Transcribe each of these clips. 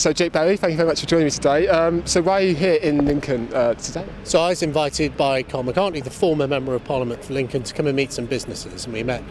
So Jake Berry, thank you very much for joining me today. So why are you here in Lincoln today? So I was invited by Carl McCartney, the former Member of Parliament for Lincoln, to come and meet some businesses, and we met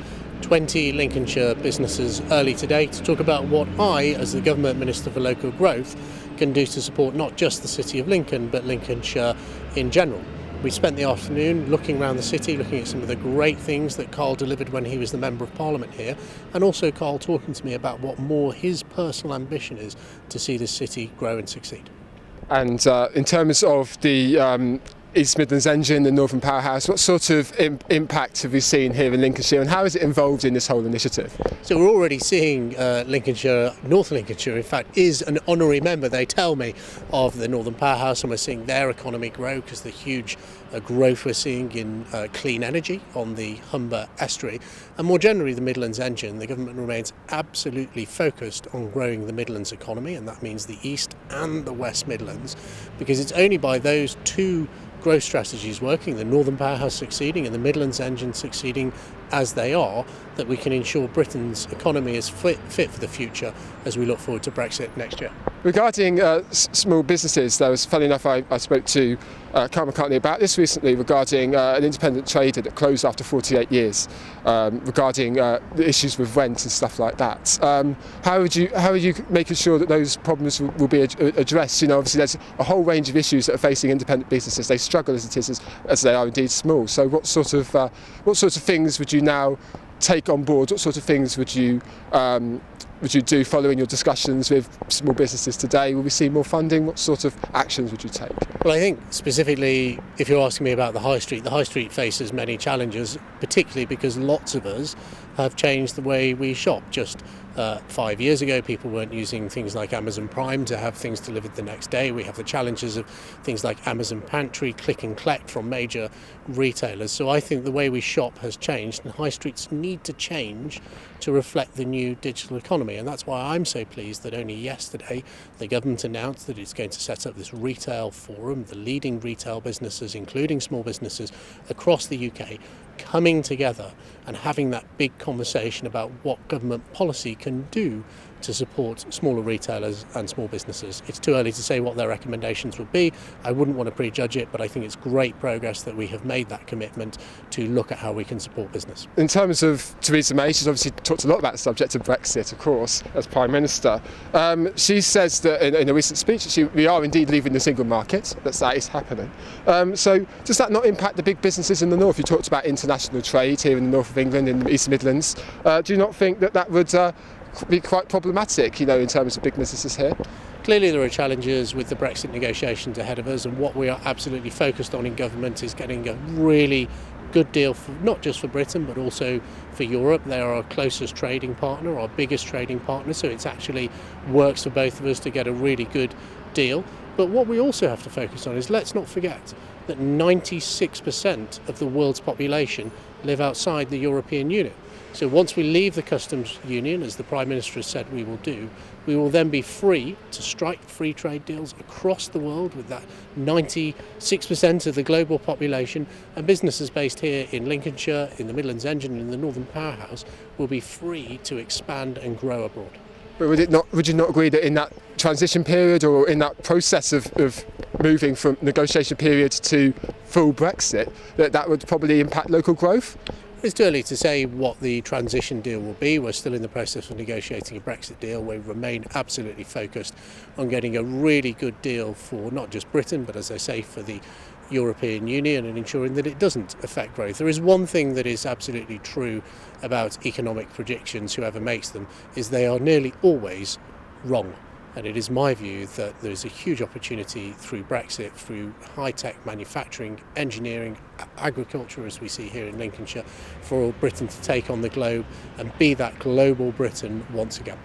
20 Lincolnshire businesses early today to talk about what I, as the Government Minister for Local Growth, can do to support not just the City of Lincoln but Lincolnshire in general. We spent the afternoon looking around the city, looking at some of the great things that Carl delivered when he was the Member of Parliament here, and also Carl talking to me about what more his personal ambition is to see this city grow and succeed. And in terms of the East Midlands engine, the Northern Powerhouse, what sort of impact have we seen here in Lincolnshire, and how is it involved in this whole initiative? So we're already seeing Lincolnshire, North Lincolnshire in fact, is an honorary member, they tell me, of the Northern Powerhouse, and we're seeing their economy grow because the huge growth we're seeing in clean energy on the Humber estuary, and more generally the Midlands engine. The government remains absolutely focused on growing the Midlands economy, and that means the East and the West Midlands, because it's only by those two growth strategies working, the Northern Powerhouse succeeding and the Midlands engine succeeding as they are, that we can ensure Britain's economy is fit for the future as we look forward to Brexit next year. Regarding small businesses, there was, funny enough, I spoke to Carl McCartney about this recently regarding an independent trader that closed after 48 years, regarding the issues with rent and stuff like that. How are you making sure that those problems will be addressed? You know, obviously there's a whole range of issues that are facing independent businesses. They struggle as it is, as they are indeed small. So what sort of things would you now take on board? What sort of things would you do following your discussions with small businesses today? Will we see more funding? What sort of actions would you take? Well, I think specifically, if you're asking me about the High Street faces many challenges, particularly because lots of us have changed the way we shop. Just 5 years ago, people weren't using things like Amazon Prime to have things delivered the next day. We have the challenges of things like Amazon Pantry, click and collect from major retailers. So I think the way we shop has changed, and high streets need to change to reflect the new digital economy. And that's why I'm so pleased that only yesterday the government announced that it's going to set up this retail forum, the leading retail businesses, including small businesses across the UK, coming together and having that big conversation about what government policy can do to support smaller retailers and small businesses. It's too early to say what their recommendations would be. I wouldn't want to prejudge it, but I think it's great progress that we have made that commitment to look at how we can support business. In terms of Theresa May, she's obviously talked a lot about the subject of Brexit, of course, as Prime Minister. She says that in a recent speech we are indeed leaving the single market, that is happening. So does that not impact the big businesses in the north? You talked about international trade here in the north of England, in the East Midlands. Do you not think that would be quite problematic, you know, in terms of big businesses here? Clearly there are challenges with the Brexit negotiations ahead of us, and what we are absolutely focused on in government is getting a really good deal, for, not just for Britain but also for Europe. They are our closest trading partner, our biggest trading partner, so it actually works for both of us to get a really good deal. But what we also have to focus on is, let's not forget that 96% of the world's population live outside the European Union. So once we leave the customs union, as the Prime Minister has said we will do, we will then be free to strike free trade deals across the world with that 96% of the global population, and businesses based here in Lincolnshire, in the Midlands engine and in the Northern Powerhouse will be free to expand and grow abroad. But would you not agree that in that transition period, or in that process of moving from negotiation period to full Brexit, that would probably impact local growth? It's too early to say what the transition deal will be. We're still in the process of negotiating a Brexit deal. We remain absolutely focused on getting a really good deal for not just Britain, but as I say, for the European Union, and ensuring that it doesn't affect growth. There is one thing that is absolutely true about economic predictions, whoever makes them, is they are nearly always wrong. And it is my view that there is a huge opportunity through Brexit, through high-tech manufacturing, engineering, agriculture, as we see here in Lincolnshire, for Britain to take on the globe and be that global Britain once again.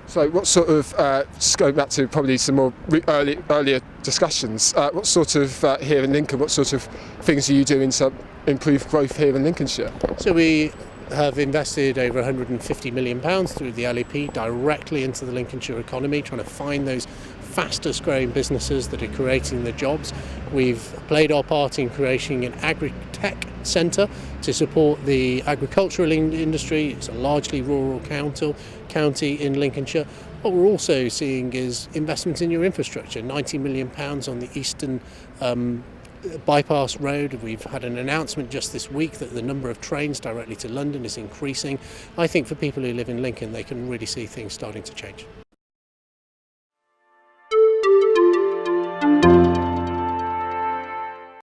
So what sort of, just going back to probably some more earlier discussions, what sort of, here in Lincoln, what sort of things are you doing to improve growth here in Lincolnshire? So we have invested over £150 million through the LEP directly into the Lincolnshire economy, trying to find those fastest growing businesses that are creating the jobs. We've played our part in creating an agri-tech centre to support the agricultural industry. It's a largely rural county in Lincolnshire. What we're also seeing is investments in your infrastructure, £90 million on the eastern bypass road. We've had an announcement just this week that the number of trains directly to London is increasing. I think for people who live in Lincoln, they can really see things starting to change.